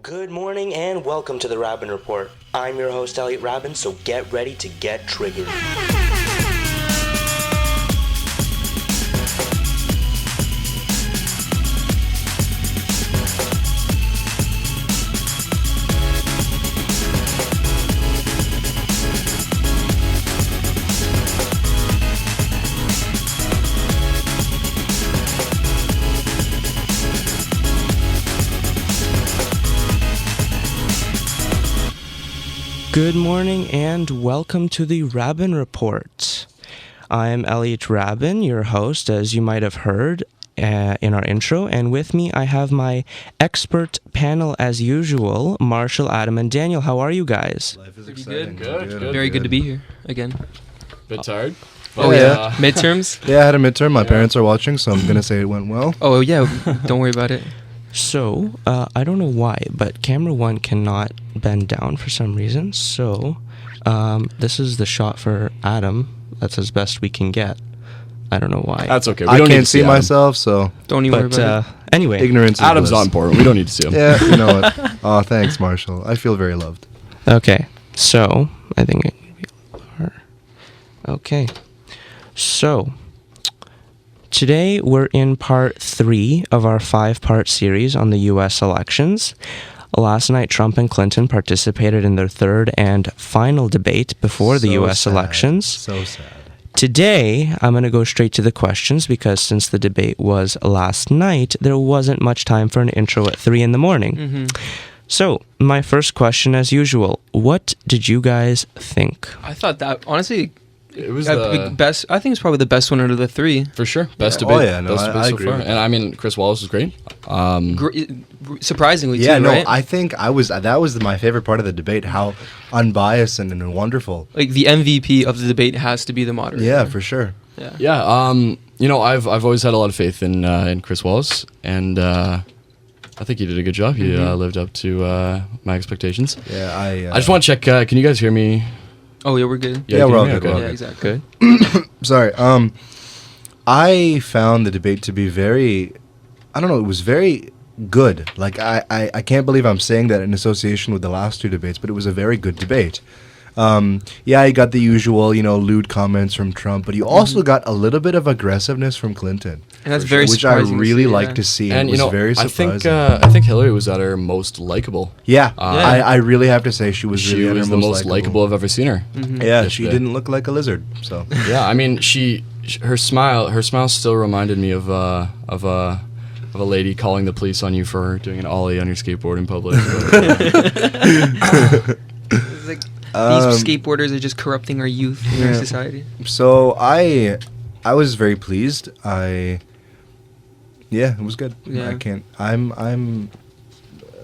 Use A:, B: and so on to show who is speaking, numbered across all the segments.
A: Good morning and welcome to the Rabin Report. I'm your host, Elliot Rabin, so get ready to get triggered. Good morning and welcome to the Rabin Report. I'm Elliot Rabin, your host, as you might have heard in our intro, and with me I have my expert panel as usual, Marshall, Adam, and Daniel. How are you guys?
B: Life is
C: Pretty
B: exciting.
C: good. Very good to be here again.
D: Bit tired?
C: Oh yeah, midterms.
B: Yeah, I had a midterm. My parents are watching, so I'm gonna say it went well.
C: Oh yeah, don't worry about it.
A: So, I don't know why, but camera one cannot bend down for some reason. So, this is the shot for Adam. That's as best we can get. I don't know why.
D: That's okay.
B: I can't see myself, so
C: Don't even worry
A: But
C: about
A: anyway,
B: ignorance is
D: Adam's
B: bliss.
D: not important. We don't need to see him.
B: Yeah, you know what? Oh, thanks, Marshall. I feel very loved.
A: okay. So, I think it can be a little lower. Okay. So, today we're in part 3 of our 5-part series on the U.S. elections. Last night, Trump and Clinton participated in their third and final debate before the
B: So
A: U.S.
B: sad.
A: elections.
B: So sad.
A: Today, I'm going to go straight to the questions because since the debate was last night, there wasn't much time for an intro at 3 in the morning.
C: Mm-hmm.
A: So, my first question as usual, what did you guys think?
C: I thought that honestly,
D: It was
C: best. I think it's probably the best one out of the three.
D: for sure best
B: Yeah.
D: debate.
B: Oh, yeah, no,
D: best
B: I
D: debate so
B: agree
D: far.
B: with
D: And I mean, Chris Wallace was great.
C: Surprisingly,
B: Yeah,
C: too,
B: no,
C: right?
B: I think that was my favorite part of the debate. How unbiased and wonderful.
C: Like the MVP of the debate has to be the moderator.
B: Yeah, for sure.
C: Yeah.
D: Yeah. You know, I've always had a lot of faith in Chris Wallace, and I think he did a good job. He lived up to my expectations.
B: Yeah,
D: I just want to check. Can you guys hear me?
C: Oh yeah, we're good.
B: Yeah,
D: can
B: we're
D: you
B: all
D: hear me?
B: good, we're all
C: Yeah,
B: good.
C: exactly.
A: Good.
B: Sorry. I found the debate to be very, I don't know, it was very good. Like, I can't believe I'm saying that in association with the last 2 debates, but it was a very good debate. Yeah, you got the usual, lewd comments from Trump, but you also got a little bit of aggressiveness from Clinton.
C: And that's
B: for
C: very
B: which I
C: surprising to
B: really
C: see,
B: like
C: yeah.
B: to see.
D: And
B: it was very
D: I
B: surprising.
D: think Hillary was at her most likable.
B: Yeah,
C: Yeah.
B: I really have to say she was
D: She
B: really at
D: was
B: her
D: the most likable I've ever seen her.
C: Mm-hmm.
B: Yeah,
D: Yes,
B: she
D: yeah.
B: didn't look like a lizard. So
D: Yeah, I mean, her smile still reminded me of a lady calling the police on you for doing an ollie on your skateboard in public.
C: It's like these skateboarders are just corrupting our youth in our
B: Yeah.
C: society.
B: So I was very pleased. Yeah, it was good.
C: Yeah.
B: I'm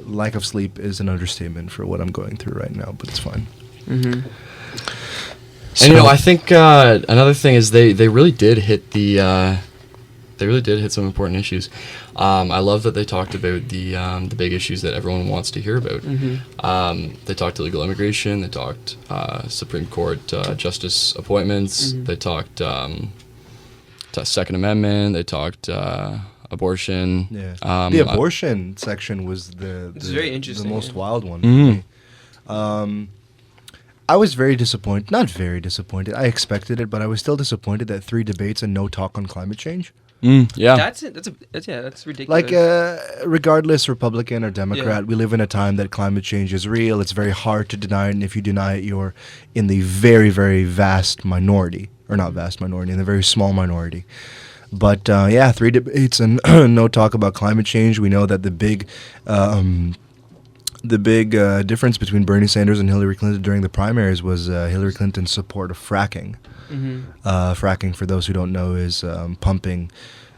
B: lack of sleep is an understatement for what I'm going through right now, but it's fine.
C: Mm-hmm.
D: And I think another thing is they really did hit some important issues. I love that they talked about the big issues that everyone wants to hear about.
C: Mm-hmm.
D: They talked illegal immigration. They talked Supreme Court justice appointments.
C: Mhm.
D: They talked Second Amendment. They talked abortion.
B: Yeah. The abortion section was
C: It's very interesting,
B: the most
C: yeah.
B: wild one.
D: Mhm.
B: For me. I was very disappointed. Not very disappointed. I expected it, but I was still disappointed that 3 debates and no talk on climate change.
D: Yeah.
C: That's it. That's ridiculous.
B: Like, regardless, Republican or Democrat, we live in a time that climate change is real. It's very hard to deny it, and if you deny it, you're in the very, very vast minority. Or not vast minority, in the very small minority. But, 3 debates and no talk about climate change. We know that the big difference between Bernie Sanders and Hillary Clinton during the primaries was Hillary Clinton's support of fracking.
C: Mm-hmm.
B: Fracking, for those who don't know, is pumping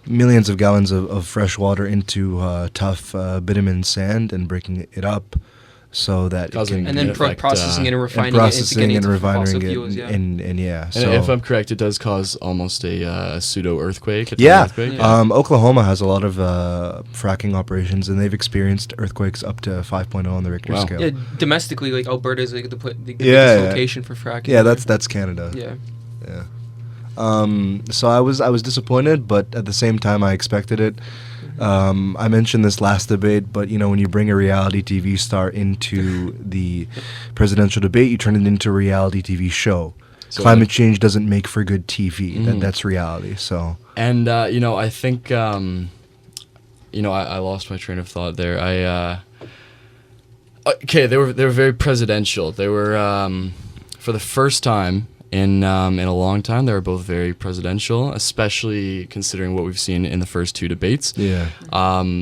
B: millions of gallons of fresh water into tough bitumen sand and breaking it up so that it
D: Causing
B: can
C: And then
D: affect,
C: processing it and
B: and
C: refining it
B: processing
C: into
B: and
C: getting it into
B: refining
C: fossil
B: it
C: fuels. Yeah.
B: and yeah.
D: And
B: So
D: if I'm correct, it does cause almost a pseudo earthquake.
B: yeah,
D: Earthquake.
C: Yeah.
B: Oklahoma has a lot of fracking operations, and they've experienced earthquakes up to 5.0 on the Richter
D: Wow.
B: scale.
C: Yeah, domestically, like Alberta is like the
B: Yeah,
C: biggest
B: yeah.
C: location for fracking.
B: Yeah, that's Canada.
C: Yeah.
B: Yeah. So I was disappointed, but at the same time I expected it. I mentioned this last debate, but when you bring a reality TV star into the presidential debate, you turn it into a reality TV show.
D: So
B: Climate change doesn't make for good TV.
D: Mm-hmm.
B: That's reality. So,
D: And I think I lost my train of thought there. Okay, they were very presidential. They were for the first time in a long time. They were both very presidential, especially considering what we've seen in the first two debates.
B: yeah.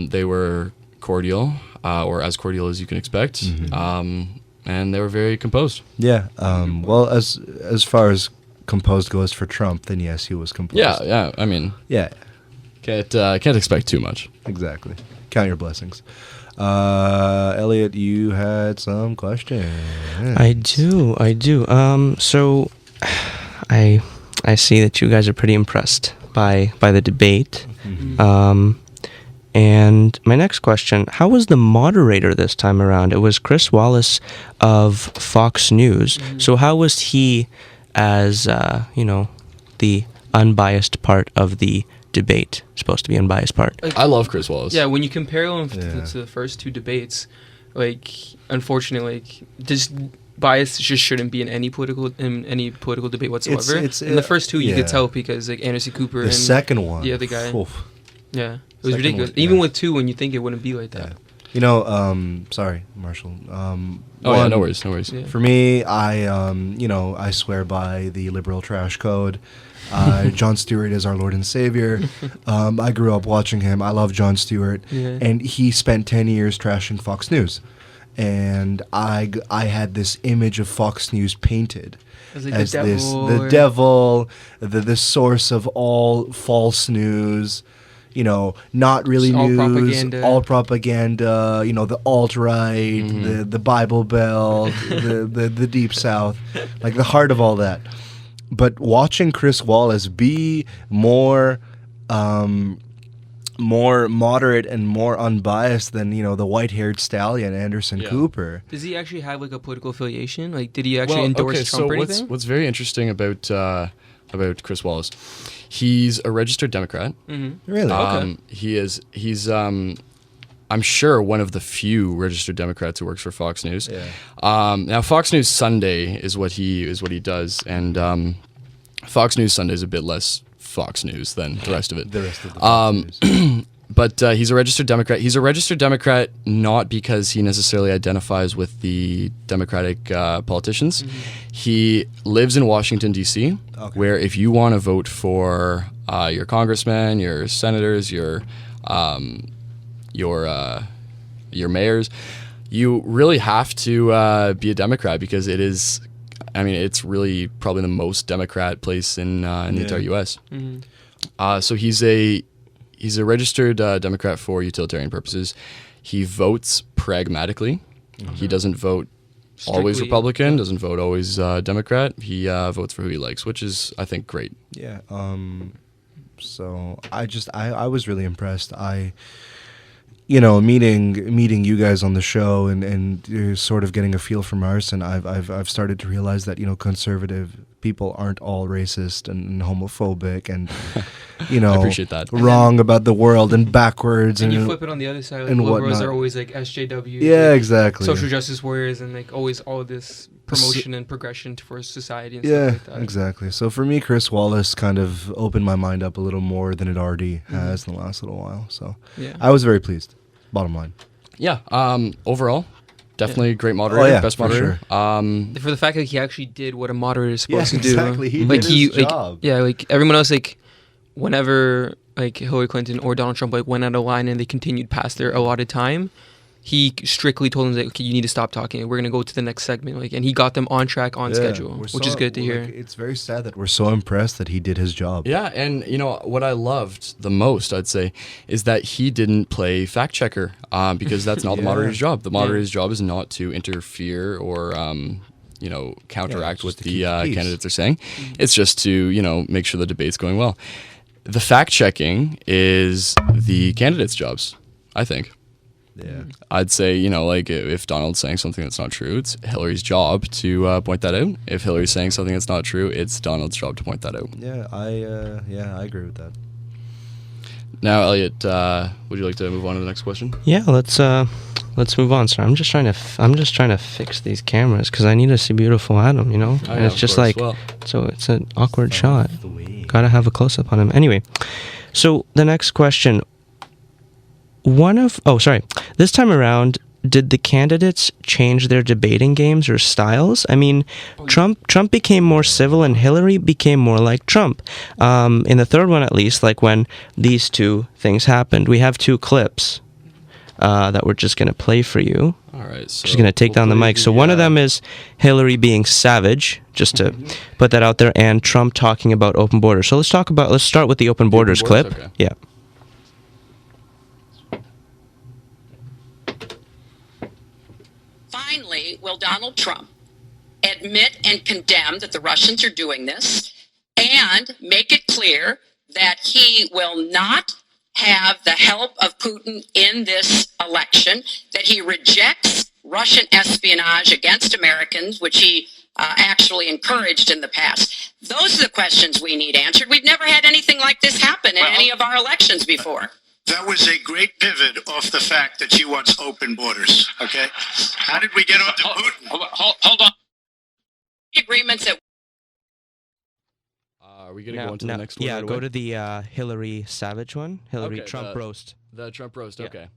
D: They were cordial, or as cordial as you can expect, and they were very composed.
B: Yeah. Well, as far as composed goes for Trump, then yes, he was composed.
D: Yeah. I mean,
B: Yeah.
D: can't expect too much.
B: Exactly. Count your blessings. Elliot, you had some questions.
A: I do. So I see that you guys are pretty impressed by the debate. And my next question, how was the moderator this time around? It was Chris Wallace of Fox News. So how was he as, the unbiased part of the debate, supposed to be unbiased part?
D: I love Chris Wallace.
C: Yeah, when you compare him
B: Yeah.
C: to the first two debates, unfortunately, just bias just shouldn't be in any political debate whatsoever. In the first two, you could tell because Anderson Cooper
B: The
C: and
B: second one.
C: the other guy.
B: Oof.
C: Yeah, it was
B: Second
C: ridiculous.
B: one,
C: Even
B: yeah.
C: with two, when you think it wouldn't be like that.
B: Sorry, Marshall.
D: Yeah, no worries.
C: Yeah.
B: For me, I swear by the liberal trash code. Jon Stewart is our Lord and Savior. I grew up watching him. I love Jon Stewart.
C: Yeah.
B: And he spent 10 years trashing Fox News. And I had this image of Fox News painted
C: As like
B: as
C: the devil.
B: the devil, the source of all false news. Not really
C: Just all
B: news,
C: propaganda.
B: all propaganda. The alt-right, the Bible Belt, the Deep South, like the heart of all that. But watching Chris Wallace be more moderate and more unbiased than the white-haired stallion Anderson
D: Yeah.
B: Cooper.
C: Does he actually have a political affiliation? Did he actually endorse Trump or anything?
D: What's very interesting about Chris Wallace, he's a registered Democrat.
B: Really?
D: He's I'm sure one of the few registered Democrats who works for Fox News.
B: Yeah.
D: Now Fox News Sunday is what he does, and Fox News Sunday is a bit less Fox News than the rest of it.
B: The rest of the Fox News.
D: But he's a registered Democrat. He's a registered Democrat not because he necessarily identifies with the Democratic politicians. He lives in Washington, D.C., where if you want to vote for your congressmen, your senators, your mayors, you really have to be a Democrat because it's really probably the most Democrat place in the entire U.S. So he's a registered Democrat for utilitarian purposes. He votes pragmatically. He doesn't vote always
C: Strictly,
D: Republican, doesn't vote always Democrat. He votes for who he likes, which is, I think, great.
B: Yeah. So I was really impressed. Meeting you guys on the show and sort of getting a feel from ours, and I've started to realize that conservative people aren't all racist and homophobic and
D: I appreciate that.
B: wrong about the world and backwards
C: And you flip it on the other side.
B: and
C: Liberals
B: whatnot.
C: are always SJWs.
B: Yeah, exactly.
C: Social justice warriors and always all this promotion and progression for society and
B: Yeah,
C: stuff like that.
B: exactly. So for me, Chris Wallace kind of opened my mind up a little more than it already has in the last little while. So
C: Yeah.
B: I was very pleased. Bottom line.
D: Yeah. Overall, definitely great moderator,
B: Oh, yeah,
D: best
B: for
D: moderator.
C: For the fact that he actually did what a moderator is supposed to do.
B: exactly. He did his job.
C: Everyone else, whenever Hillary Clinton or Donald Trump went out of line and they continued past their allotted time, he strictly told them that, okay, you need to stop talking. We're gonna go to the next segment. And he got them on track, on schedule, which is good to hear.
B: It's very sad that we're so impressed that he did his job.
D: Yeah, and what I loved the most, I'd say, is that he didn't play fact checker because that's not the
B: Yeah.
D: moderator's job. The moderator's job is not to interfere or counteract
B: just
D: what
B: to
D: the
B: keep the peace.
D: candidates are saying. It's just to make sure the debate's going well. The fact checking is the candidates' jobs, I think.
B: Yeah.
D: I'd say, if Donald's saying something that's not true, it's Hillary's job to point that out. If Hillary's saying something that's not true, it's Donald's job to point that out.
B: Yeah, I agree with that.
D: Now, Elliot, would you like to move on to the next question?
A: Yeah, let's move on. Sorry, I'm just trying to fix these cameras because I need to see beautiful Adam, you know.
D: Oh,
A: and
D: yeah,
A: it's
D: of
A: just
D: course.
A: like,
D: Well,
A: so it's an awkward shot.
B: The way.
A: Gotta have a close up on him. Anyway, so the next question. This time around, did the candidates change their debating games or styles? I mean, Trump became more civil and Hillary became more like Trump. In the third one, at least, like when these two things happened, we have two clips that we're just gonna play for you.
D: all right. So
A: Just gonna take down the mic. So one of them is Hillary being savage, just to put that out there, and Trump talking about open borders. So let's start with the open borders
D: borders?
A: clip.
D: Okay.
A: Yeah.
E: Finally, will Donald Trump admit and condemn that the Russians are doing this and make it clear that he will not have the help of Putin in this election, that he rejects Russian espionage against Americans, which he actually encouraged in the past? Those are the questions we need answered. We've never had anything like this happen in any of our elections before.
F: That was a great pivot off the fact that she wants open borders. Okay, how did we get onto Putin?
E: Hold on. Agreements that
D: Are we going to go on to the next one?
A: Yeah,
D: right
A: go
D: away?
A: to the Hillary savage one. Hillary
D: Okay,
A: Trump roast.
D: The Trump roast.
A: Yeah.
D: Okay.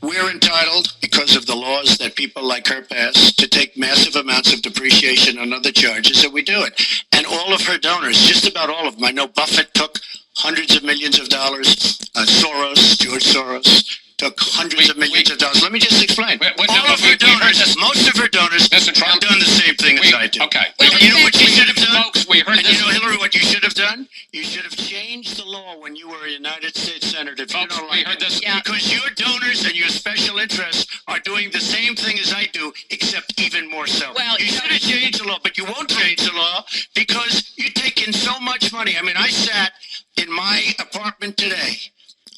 F: We're entitled, because of the laws that people like her pass, to take massive amounts of depreciation and other charges, and we do it. And all of her donors, just about all of them, I know Buffett took hundreds of millions of dollars, George Soros, took hundreds of millions of dollars. Let me just explain. All of her donors, most of her donors have done the same thing as I did.
G: Okay.
F: And you know what you should have done?
G: Folks, we heard
F: And
G: this.
F: you know, Hillary, what you should have done? You should have changed the law when you were a United States Senator. If
G: Folks,
F: you don't
G: we
F: like
G: heard
F: it.
G: this.
E: Yeah.
F: Because your donors and your special interests are doing the same thing as I do, except even more so.
E: Well,
F: you should have changed the law, but you won't change the law because you take in so much money. I mean, I sat in my apartment today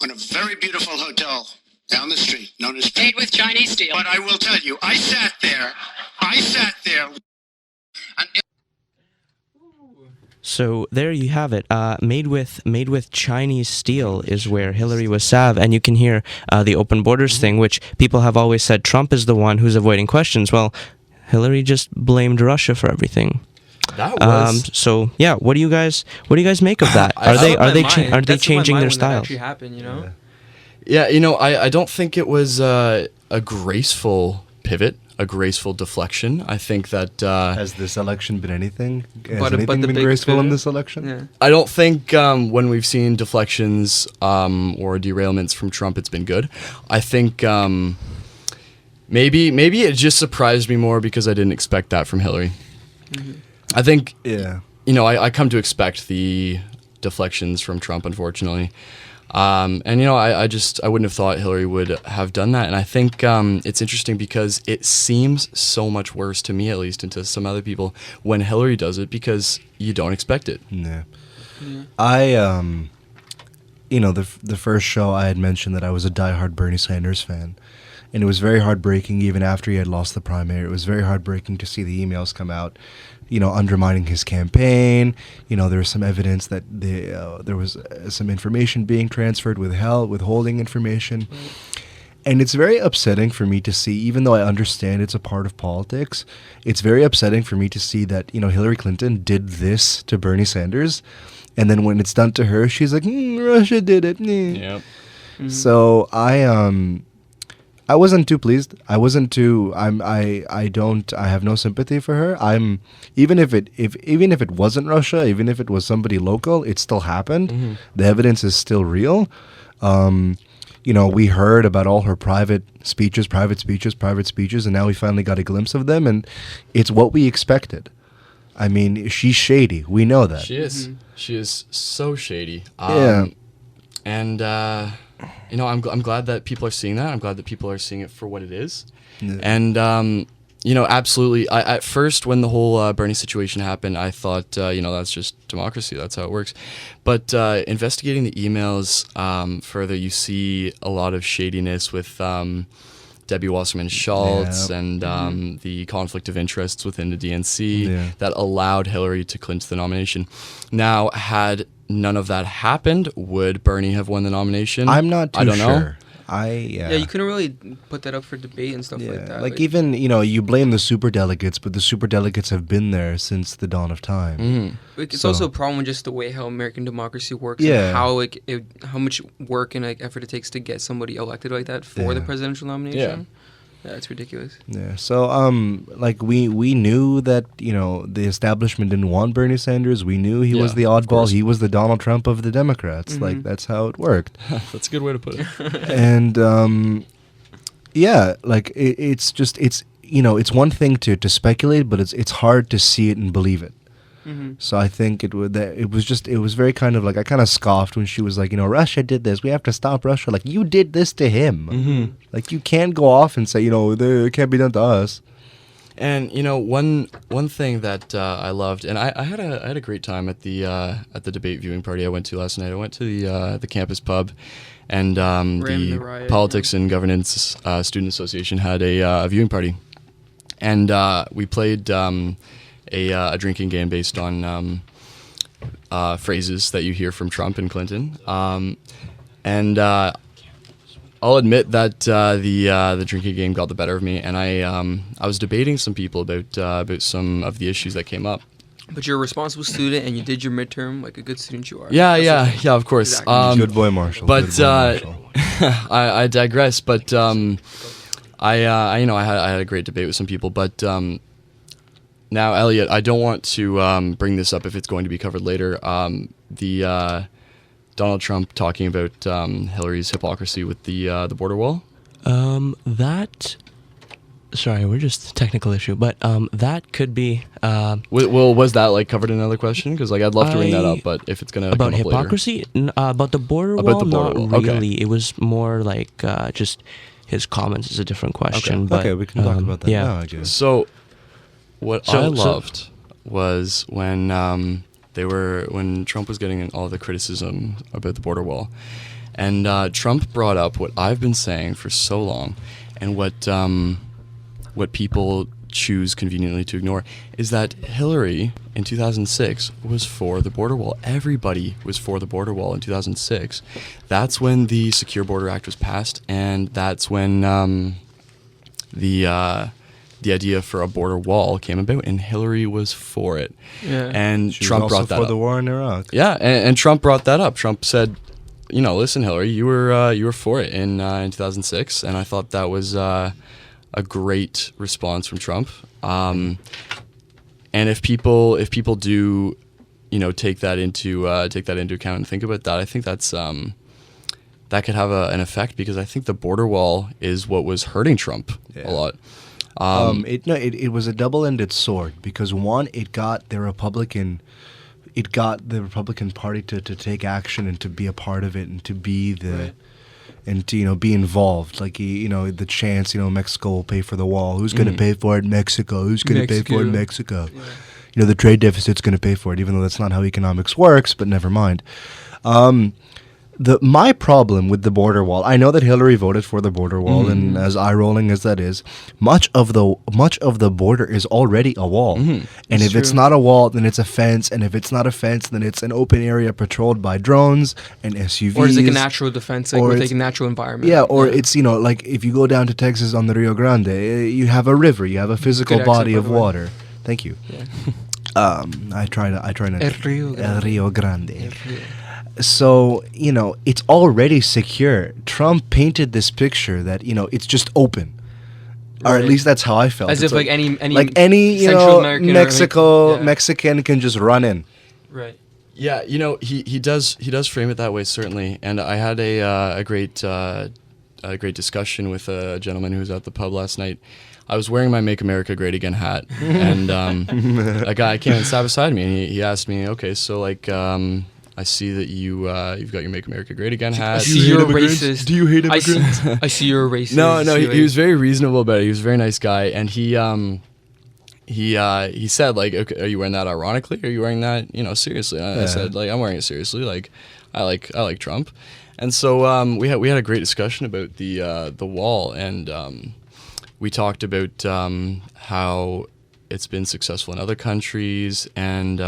F: on a very beautiful hotel down the street, known as
E: made with Chinese steel.
F: But I will tell you, I sat there. And
A: So there you have it. Made with Chinese steel is where Hillary was sav, and you can hear the open borders thing, which people have always said Trump is the one who's avoiding questions. Well, Hillary just blamed Russia for everything.
D: That was.
A: So yeah, what do you guys make of that?
D: I-
A: Are they
C: Slipped my mind.
A: are they
C: That slipped my
A: changing
C: mind
A: their
C: when that
A: style?
C: actually happened, you know.
D: Yeah, you know, I don't think it was a graceful pivot, a graceful deflection. I think that
B: Has this election been anything? Has
C: But
B: anything
C: the
B: been
C: big
B: graceful in
C: pivot-
B: this election?
C: Yeah.
D: I don't think when we've seen deflections or derailments from Trump, it's been good. I think maybe it just surprised me more because I didn't expect that from Hillary. I think
B: Yeah.
D: you know I come to expect the deflections from Trump, unfortunately. And you know, I wouldn't have thought Hillary would have done that. And I think it's interesting because it seems so much worse to me, at least, and to some other people, when Hillary does it because you don't expect it.
B: Yeah. I you know, the first show I had mentioned that I was a diehard Bernie Sanders fan. And it was very heartbreaking even after he had lost the primary. It was very heartbreaking to see the emails come out, you know, undermining his campaign. You know, there was some evidence that there was some information being transferred, withholding information. And it's very upsetting for me to see, even though I understand it's a part of politics, it's very upsetting for me to see that, you know, Hillary Clinton did this to Bernie Sanders. And then when it's done to her, she's like, Russia did it.
D: Yep.
B: So I wasn't too pleased. I have no sympathy for her. Even if it wasn't Russia, even if it was somebody local, it still happened. The evidence is still real. You know, we heard about all her private speeches, and now we finally got a glimpse of them, and it's what we expected. I mean, she's shady. We know that.
D: She is. She is so shady.
B: Yeah.
D: And you know, I'm glad that people are seeing that. I'm glad that people are seeing it for what it is.
B: Yeah.
D: And you know, absolutely. At first, when the whole Bernie situation happened, I thought, you know, that's just democracy. That's how it works. But investigating the emails further, you see a lot of shadiness with Debbie Wasserman Schultz
B: Yeah.
D: and the conflict of interests within the DNC
B: Yeah.
D: that allowed Hillary to clinch the nomination. Now, had none of that happened, would Bernie have won the nomination?
B: I'm not too
D: I don't
B: sure.
D: know.
C: Yeah, you couldn't really put that up for debate and stuff like that.
B: Like even, you blame the superdelegates, but the superdelegates have been there since the dawn of time.
D: Mhm.
C: It's
B: So-
C: also a problem with just the way how American democracy works.
B: Yeah.
C: And how how much work and effort it takes to get somebody elected like that for the
B: Yeah.
C: presidential nomination. Yeah, it's ridiculous.
B: Yeah. So like we knew that, the establishment didn't want Bernie Sanders. We knew he was
D: Yeah,
B: the
D: of
B: oddball.
D: course.
B: He was the Donald Trump of the Democrats.
C: Mm-hmm.
B: Like that's how it worked.
D: That's a good way to put it.
B: And yeah, like it's just it's one thing to speculate, but it's hard to see it and believe it.
C: Mm-hmm.
B: So I think it was very kind of like, I kind of scoffed when she was like, Russia did this. We have to stop Russia. Like, you did this to him.
D: Mm-hmm.
B: Like, you can't go off and say, it can't be done to us.
D: And one thing that I loved, and I had a great time at the debate viewing party I went to last night. I went to the campus pub, and
C: the
D: the
C: riot,
D: Politics and Governance Student Association had a viewing party, and we played a drinking game based on phrases that you hear from Trump and Clinton, and I'll admit that the drinking game got the better of me, and I was debating some people about some of the issues that came up.
C: But you're a responsible student, and you did your midterm like a good student you are.
D: Yeah, of course.
C: Exactly.
B: Good boy, Marshall.
D: But
B: Good boy, Marshall.
D: I digress. But I had a great debate with some people. But now, Elliot, I don't want to bring this up if it's going to be covered later. The Donald Trump talking about Hillary's hypocrisy with the border wall.
A: Sorry, we're just a technical issue, but that could be
D: Well, was that like covered in another question? Because I'd love to bring that up, but if it's gonna
A: about
D: come up
A: hypocrisy. About the border
D: About
A: wall,
D: the border
A: not
D: wall, okay.
A: really. It was more like just his comments is a different question.
D: Okay.
A: But
B: Okay, we can talk about that
A: yeah.
B: now, I guess.
D: So, what
A: So-
D: I
A: so-
D: loved was when when Trump was getting all the criticism about the border wall, and Trump brought up what I've been saying for so long, and what people choose conveniently to ignore is that Hillary in 2006 was for the border wall. Everybody was for the border wall in 2006. That's when the Secure Border Act was passed, and that's when the idea for a border wall came about, and Hillary was for it.
C: Yeah.
D: And
B: She was
D: Trump
B: also
D: brought that
B: for
D: up.
B: the war in Iraq.
D: Yeah, and Trump brought that up. Trump said, listen, Hillary, you were for it in 2006, and I thought that was a great response from Trump. And if people do, take that into account and think about that, I think that's that could have an effect, because I think the border wall is what was hurting Trump
B: Yeah.
D: a lot.
B: It was a double-ended sword, because one, it got the Republican Party to take action and to be a part of it and to be
C: Right.
B: and to be involved. Like the chance Mexico will pay for the wall. Who's going to pay for it? Mexico. Who's going to pay for it? Mexico.
C: Yeah.
B: The trade deficit's going to pay for it, even though that's not how economics works. But never mind. My problem with the border wall, I know that Hillary voted for the border wall, and as eye-rolling as that is, much of the border is already a wall. And
C: That's
B: if it's
C: true.
B: not a wall, then it's a fence, and if it's not a fence, then it's an open area patrolled by drones and SUVs.
C: Or it's like a natural defense, like
B: or
C: with
B: it's-
C: like a natural environment.
B: Yeah, or it's like if you go down to Texas on the Rio Grande, you have a river, you have a physical
C: Good accent,
B: body
C: by
B: of
C: the way.
B: water. Thank you.
C: Yeah.
B: I try not.
C: El Rio Grande.
B: El Rio Grande. So, it's already secure. Trump painted this picture that, it's just open. Or at
C: Right.
B: least that's how I felt.
C: As
B: It's
C: if like any
B: Central
C: Central American or, like,
B: Mexico,
C: yeah.
B: Mexican can just run in.
C: Right.
D: Yeah, he does frame it that way, certainly. And I had a great discussion with a gentleman who was at the pub last night. I was wearing my "Make America Great Again" hat, and a guy came and sat beside me, and he asked me, "Okay, so like, I see that you've got your "Make America Great Again"
C: I
D: hat.
C: see you're a racist.
B: Do you hate
C: I see you're a racist.
D: No,
C: You're
D: he was very reasonable about it. He was a very nice guy, and he said, like, okay, are you wearing that ironically, or are you wearing that seriously? And I said, like, I'm wearing it seriously. Like, I like Trump, and so we had a great discussion about the wall, and we talked about how it's been successful in other countries, and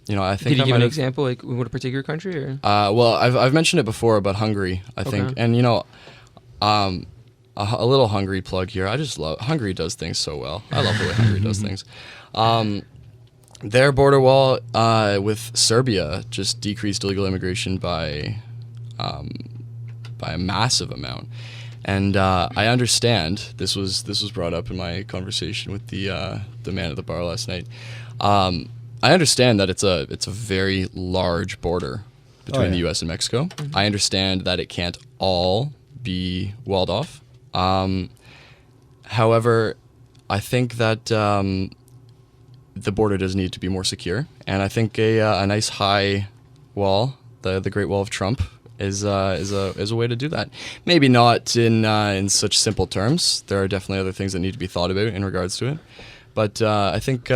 D: I think
C: Did you
D: I
C: give
D: might
C: an
D: have-
C: example, like with a particular country? Or?
D: Well, I've mentioned it before about Hungary, I think,
C: Okay.
D: and a little Hungary plug here. I just love Hungary does things so well. I love the way Hungary does things. Their border wall with Serbia just decreased illegal immigration by a massive amount, and I understand this was brought up in my conversation with the man at the bar last night. I understand that it's a very large border between the U.S. and Mexico. I understand that it can't all be walled off. However, I think that the border does need to be more secure, and I think a nice high wall, the Great Wall of Trump, is a way to do that. Maybe not in such simple terms. There are definitely other things that need to be thought about in regards to it, but I think.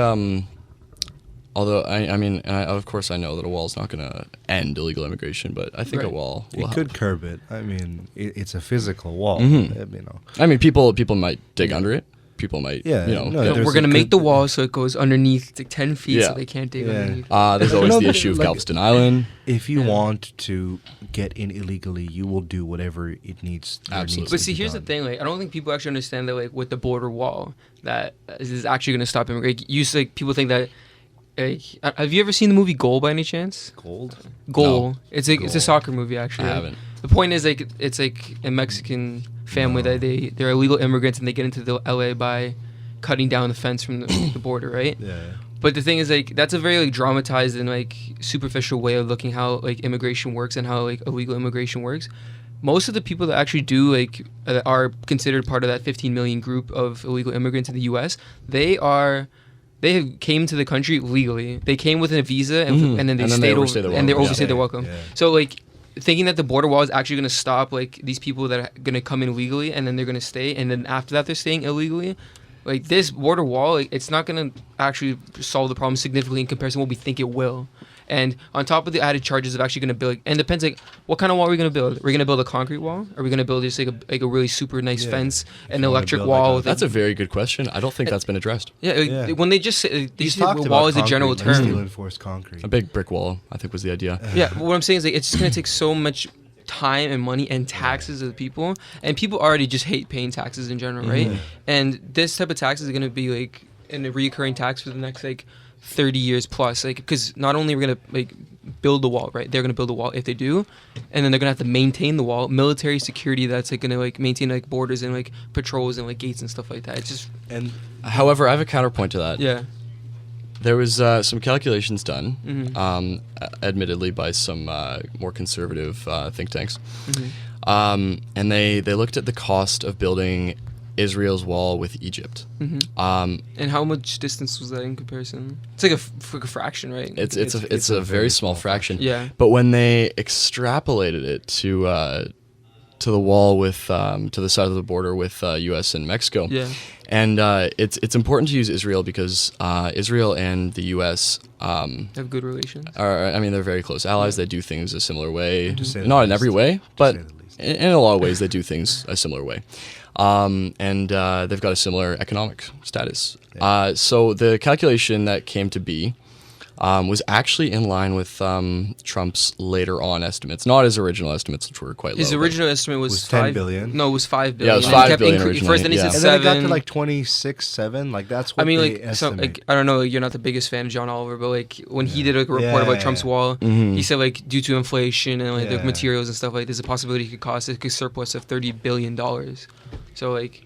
D: Although of course, I know that a wall is not going to end illegal immigration, but I think a wall will
B: It
D: help.
B: could curb it. I mean, it's a physical wall.
D: I mean, people might dig under it. People might,
B: Yeah, no,
C: No,
B: there's
C: we're gonna
B: a
C: make
B: good-
C: the wall so it goes underneath like 10 feet,
D: Yeah.
C: so they can't dig
B: Yeah.
C: underneath.
D: There's always
B: No,
D: the
B: but
D: issue of
B: like-
D: Galveston Island.
B: If you want to get in illegally, you will do whatever it needs.
D: Absolutely.
C: But see, here's the thing: like, I don't think people actually understand that, like, with the border wall, that is actually going to stop immigration. Like, people think that. Like, have you ever seen the movie Goal by any chance?
B: Gold.
C: Goal.
D: No.
C: It's a soccer movie actually.
D: I haven't.
C: The point is like it's like a Mexican family that they're illegal immigrants and they get into the LA by cutting down the fence from the border, right?
B: Yeah.
C: But the thing is, like, that's a very like dramatized and like superficial way of looking how like immigration works and how like illegal immigration works. Most of the people that actually do like are considered part of that 15 million group of illegal immigrants in the U.S. They came to the country legally. They came with a visa and then they stayed
D: overstayed their
C: and they
D: welcome.
C: overstayed their
B: Yeah.
C: welcome.
B: Yeah.
C: So like thinking that the border wall is actually going to stop like these people that are going to come in illegally and then they're going to stay and then after that they're staying illegally. Like this border wall, like, it's not going to actually solve the problem significantly in comparison to what we think it will. And on top of the added charges of actually going to build, and it depends like what kind of wall are we going to build? Are we going to build a concrete wall? Are we going to build just like a really super nice
B: Yeah.
C: fence,
B: If
C: an
B: you wanna
C: electric
B: build,
C: wall?
B: like,
C: with
D: That's a very good question. I don't think that's been addressed.
C: yeah. When they just say they
B: He's
C: say
B: talked
C: wall
B: about
C: is a general
B: concrete, like
C: term.
B: steel enforced concrete.
D: A big brick wall, I think, was the idea.
C: Yeah, but what I'm saying is like it's just gonna take so much time and money and taxes of the people, and people already just hate paying taxes in general, right? And this type of taxes are gonna be like in a reoccurring tax for the next like 30 years plus, like because not only are we gonna like build the wall, right? They're gonna build the wall if they do, and then they're gonna have to maintain the wall, military security that's like gonna like maintain like borders and like patrols and like gates and stuff like that. It's just
B: And
D: However, I have a counterpoint to that.
C: yeah.
D: There was some calculations done,
C: Mm-hmm.
D: admittedly by some more conservative think tanks,
C: Mm-hmm.
D: and they looked at the cost of building Israel's wall with Egypt.
C: And how much distance was that in comparison? It's like a fraction, right?
D: It's a very small fraction.
C: Yeah.
D: But when they extrapolated it to the wall with to the side of the border with U.S. and Mexico.
C: Yeah.
D: And it's important to use Israel because Israel and the U.S.
C: Have good relations.
D: They're very close allies. They do things a similar way.
B: To say the
D: Not in
B: least.
D: every way,
B: To
D: but
B: say the least.
D: in a lot of ways they do things a similar way. And they've got a similar economic status. So the calculation that came to be was actually in line with Trump's later on estimates, not his original estimates, which were quite low.
C: His original estimate was,
B: Was 10
C: 5
B: billion?
C: No, it was 5 billion.
D: Yeah, it was
C: And he
D: 5
C: kept
D: billion
C: First, then he
D: originally,
C: said
B: and then it
C: 7.
B: got to like 26.7. Like that's what
C: I mean,
B: they
C: like, some,
B: estimate.
C: like I don't know, you're not the biggest fan of John Oliver, but like when he did like, a report about Trump's wall, he said like due to inflation and like the
B: Yeah.
C: materials and stuff, like there's a possibility it could cost a surplus of $30 billion. So like,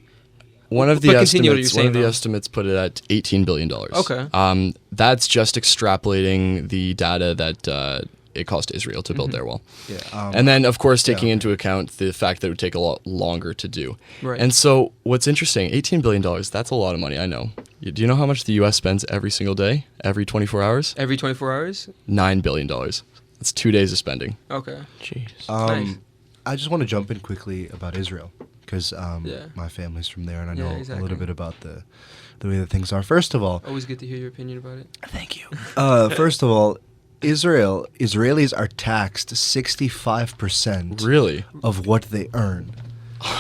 D: One of the
C: But continue what you're
D: estimates,
C: saying, though.
D: estimates put it at $18 billion.
C: Okay.
D: That's just extrapolating the data that it cost Israel to build their wall.
B: Yeah,
D: And then, of course, taking
B: yeah.
D: into account the fact that it would take a lot longer to do.
C: Right.
D: And so what's interesting, $18 billion, that's a lot of money, I know. Do you know how much the U.S. spends every single day, every 24 hours?
C: every 24 hours?
D: $9 billion. That's 2 days of spending.
C: Okay.
A: Jeez.
C: Nice.
B: I just want to jump in quickly about Israel because
C: Yeah.
B: my family's from there and I
C: Yeah,
B: know a
C: exactly.
B: little bit about the way that things are. First of all,
C: Always good to hear your opinion about it.
B: thank you. First of all, Israelis are taxed 65%
D: Really?
B: of what they earn.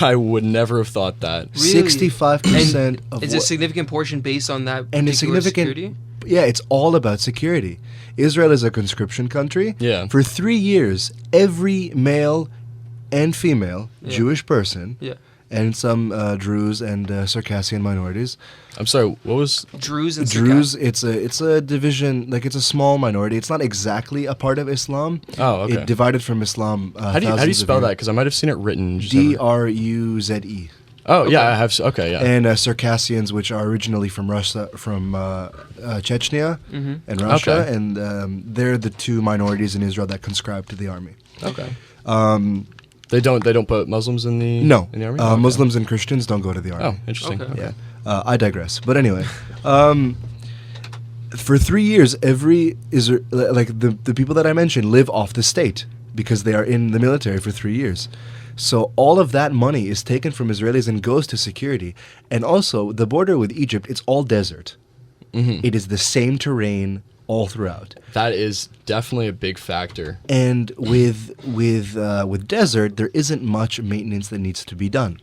D: I would never have thought that.
C: Really?
B: 65% of
C: It's
B: what,
C: a significant portion based on that
B: and a
C: particular
B: significant
C: security?
B: Yeah, it's all about security. Israel is a conscription country.
D: Yeah.
B: For 3 years, every male and female
C: Yeah.
B: Jewish person,
C: Yeah.
B: and some Druze and Circassian minorities.
D: I'm sorry. What was?
C: Druze and
B: Druze, it's a division, like it's a small minority. It's not exactly a part of Islam.
D: Oh, okay.
B: It divided from Islam.
D: How do you spell that? Because I might have seen it written. just never-
B: Druze.
D: Oh yeah, I have. Okay, yeah.
B: And Circassians, which are originally from Russia, from Chechnya and Russia,
D: Okay.
B: and they're the two minorities in Israel that conscribe to the army.
D: Okay. They don't put Muslims in the
B: No,
D: in the army. Okay.
B: Muslims and Christians don't go to the army.
D: Oh, interesting.
C: Okay.
B: Yeah, I digress. But anyway, for 3 years, the people that I mentioned live off the state because they are in the military for 3 years. So all of that money is taken from Israelis and goes to security. And also, the border with Egypt, it's all desert. It is the same terrain all throughout.
D: That is definitely a big factor.
B: And with desert, there isn't much maintenance that needs to be done.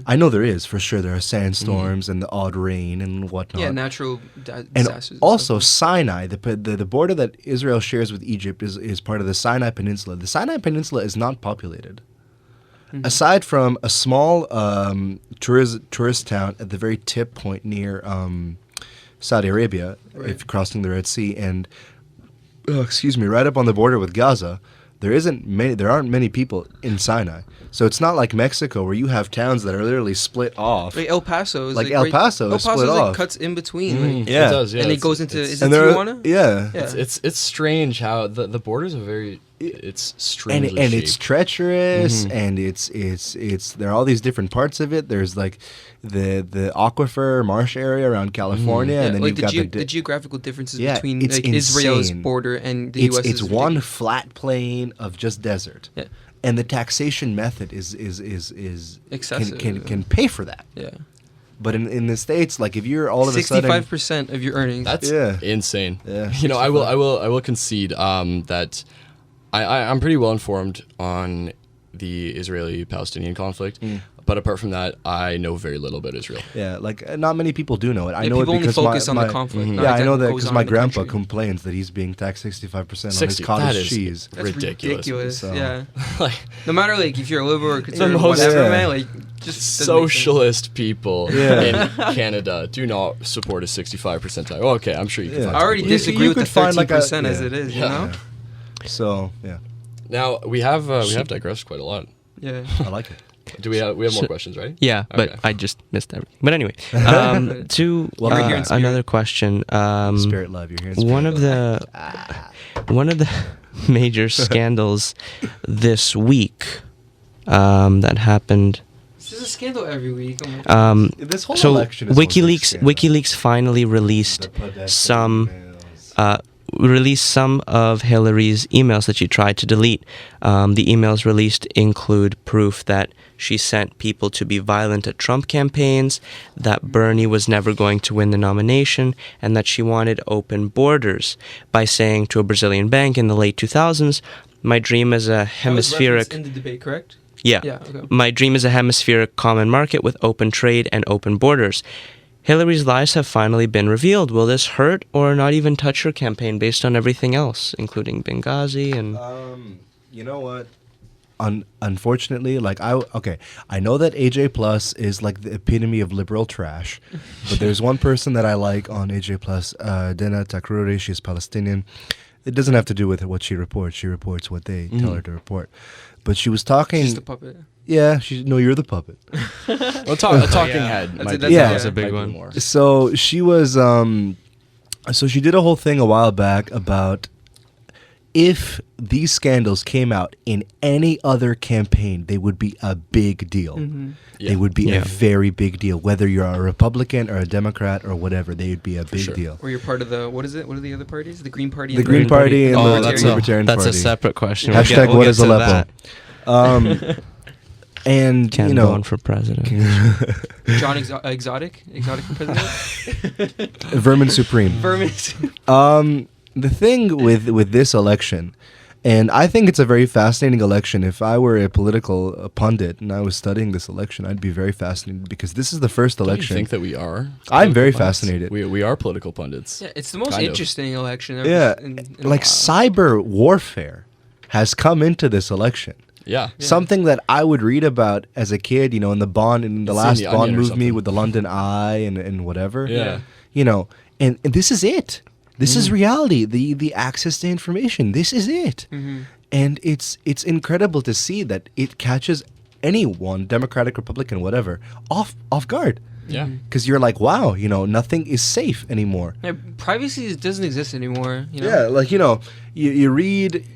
B: I know there is, for sure. There are sandstorms and the odd rain and whatnot.
C: Yeah, natural
B: And
C: disasters.
B: also Sinai, the border that Israel shares with Egypt is part of the Sinai Peninsula. The Sinai Peninsula is not populated. Aside from a small tourist town at the very tip point near Saudi Arabia, if crossing the Red Sea, and right up on the border with Gaza, there aren't many people in Sinai. So it's not like Mexico where you have towns that are literally split off.
C: Like El Paso is
B: Like
C: like
B: El
C: right-
B: Paso is
C: El
B: split
C: Paso's like
B: off.
C: cuts in between. Like,
B: Yeah.
D: It does. Yeah.
C: and it
D: It's-
C: goes into
D: it's-
C: is it
B: And there,
C: Tijuana?
B: yeah.
C: Yeah.
D: It's strange how the borders are very. It's strangely
B: and it's
D: shaped.
B: treacherous, and it's there are all these different parts of it. There's like the aquifer marsh area around California,
C: Yeah,
B: and then
C: like
B: you've got
C: the geographical differences
B: Yeah,
C: between
B: it's
C: like Israel's
B: insane.
C: border and the
B: it's
C: U.S.
B: it's
C: is
B: one
C: ridiculous.
B: flat plain of just desert.
C: Yeah.
B: And the taxation method is
C: Excessive.
B: can pay for that.
C: Yeah,
B: But in the States, like if you're all of a sudden
C: 65% of your earnings.
D: That's
B: Yeah.
D: insane.
B: Yeah.
D: You know, I will concede that I'm pretty well informed on the Israeli-Palestinian conflict, but apart from that, I know very little about Israel.
B: Yeah, like not many people do know it. I
C: Yeah,
B: know it
C: people only
B: because
C: focus on the
B: my
C: conflict. not
B: Yeah, I
C: exactly
B: know that
C: what goes
B: because
C: on
B: my
C: in the
B: grandpa
C: country.
B: complains that he's being taxed 65% on his
D: 60,
B: cottage
D: that is
B: cheese.
C: That's ridiculous.
B: So-
C: Yeah.
D: Like
C: No matter like if you're a liberal or conservative,
D: most-
C: whatever,
B: Yeah.
C: man. Like just doesn't make sense.
D: socialist people
B: Yeah.
D: in Canada do not support a 65% tax. Oh, okay, I'm sure you can
B: Yeah.
D: find
C: I already
D: people.
C: disagree with the
B: could find, like,
C: 13%
B: a-
C: as
B: yeah.
C: it is. You
D: Yeah.
C: know.
B: So yeah,
D: Now we have digressed quite a lot.
C: Yeah.
B: I like it.
D: Do we have more
A: So-
D: questions, right?
A: Yeah, but
D: Okay.
A: I just missed everything. But anyway, to
B: Well, we're here in
C: spirit.
A: another question.
B: Spirit love, you're here in spirit.
A: One of the major scandals this week that happened.
C: This is a scandal every week. Oh my God.
B: This whole
A: So
B: election is one big
A: WikiLeaks
B: scandal.
A: WikiLeaks finally released
B: The pedestrian
A: some
B: emails.
A: released some of Hillary's emails that she tried to delete. The emails released include proof that she sent people to be violent at Trump campaigns, that Bernie was never going to win the nomination, and that she wanted open borders by saying to a Brazilian bank in the late 2000s, "My dream is a
C: That was
A: hemispheric..."
C: referenced in the debate, correct?
A: Yeah.
C: Yeah, okay.
A: "My dream is a hemispheric common market with open trade and open borders." Hillary's lies have finally been revealed. Will this hurt or not even touch her campaign based on everything else, including Benghazi and...
B: You know what? Unfortunately, I know that AJ Plus is like the epitome of liberal trash, but there's one person that I like on AJ Plus, Dena Takruri. She's Palestinian. It doesn't have to do with what she reports. She reports what they tell her to report. But she was talking.
C: Just a puppet.
B: Yeah, you're the puppet.
D: Well, a talking head.
C: That's
D: might
C: a-
D: be-
C: that's
A: a big
D: might be
A: one.
D: more.
B: So she was, so she did a whole thing a while back about if these scandals came out in any other campaign, they would be a big deal.
D: Yeah.
B: They would be
A: Yeah.
B: a very big deal. Whether you're a Republican or a Democrat or whatever, they would be a big
D: sure.
B: deal.
C: Or you're part of the what is it? What are the other parties? The Green Party.
B: The
C: and
B: Green Party and
A: Oh,
B: the
A: that's
B: Libertarian
A: that's
B: Party.
A: a separate question.
B: Hashtag
A: We'll
B: what
A: get
B: is
A: to
B: Aleppo?
A: that.
B: And
A: Can't
B: you
A: go
B: know,
A: on for president.
C: John Exotic for president.
B: Vermin Supreme.
C: Vermin.
B: The thing with this election, And I think it's a very fascinating election. If I were a political pundit and I was studying this election, I'd be very fascinated because this is the first
D: Don't you
B: election.
D: think that we are?
B: I'm very
D: political pundits?
B: fascinated.
D: We are political pundits.
C: Yeah, it's the most
D: Kind of.
C: interesting election ever.
B: Yeah,
C: in a
B: like
C: while.
B: cyber warfare has come into this election.
D: Yeah.
B: Something that I would read about as a kid, in the Bond, in the
D: It's in
B: last
D: The
B: Bond
D: Onion or
B: movie
D: something.
B: with the London Eye and whatever.
D: Yeah.
B: And this is it. This is reality. The access to information. This is it. And it's incredible to see that it catches anyone, Democratic, Republican, whatever, off guard.
D: Yeah.
B: Because you're like, wow, nothing is safe anymore.
C: Yeah, privacy doesn't exist anymore.
B: Yeah, like, you read,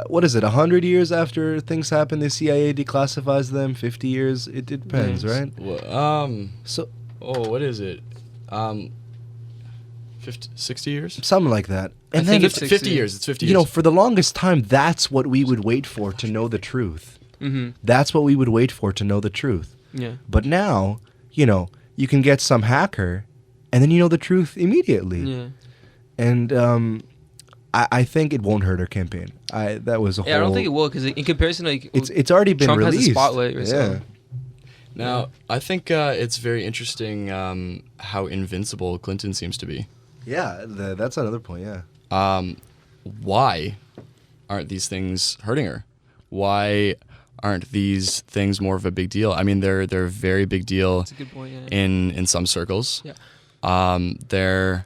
B: what is it, 100 years after things happen, the CIA declassifies them, 50 years, it depends,
C: Yes.
B: right?
D: Well,
B: So,
D: what is it? 60 years?
B: something like that. And
C: think
B: then,
C: it's
D: 50 years. It's 50 years.
B: for the longest time, that's what we would wait for to know the truth.
C: Mm-hmm.
B: That's what we would wait for to know the truth.
C: Yeah.
B: But now, you can get some hacker, and then you know the truth immediately.
C: Yeah.
B: And I think it won't hurt our campaign. That was a whole...
C: Yeah, I don't think it will because in comparison, like
B: It's already been
C: Trump has
B: released.
C: a spotlight. Right?
B: Yeah.
C: So.
D: Now, I think it's very interesting how invincible Clinton seems to be.
B: Yeah, that's another point, yeah.
D: Why aren't these things hurting her? Why aren't these things more of a big deal? I mean, they're a very big deal
C: That's a good point. Yeah.
D: in some circles.
C: Yeah.
D: They're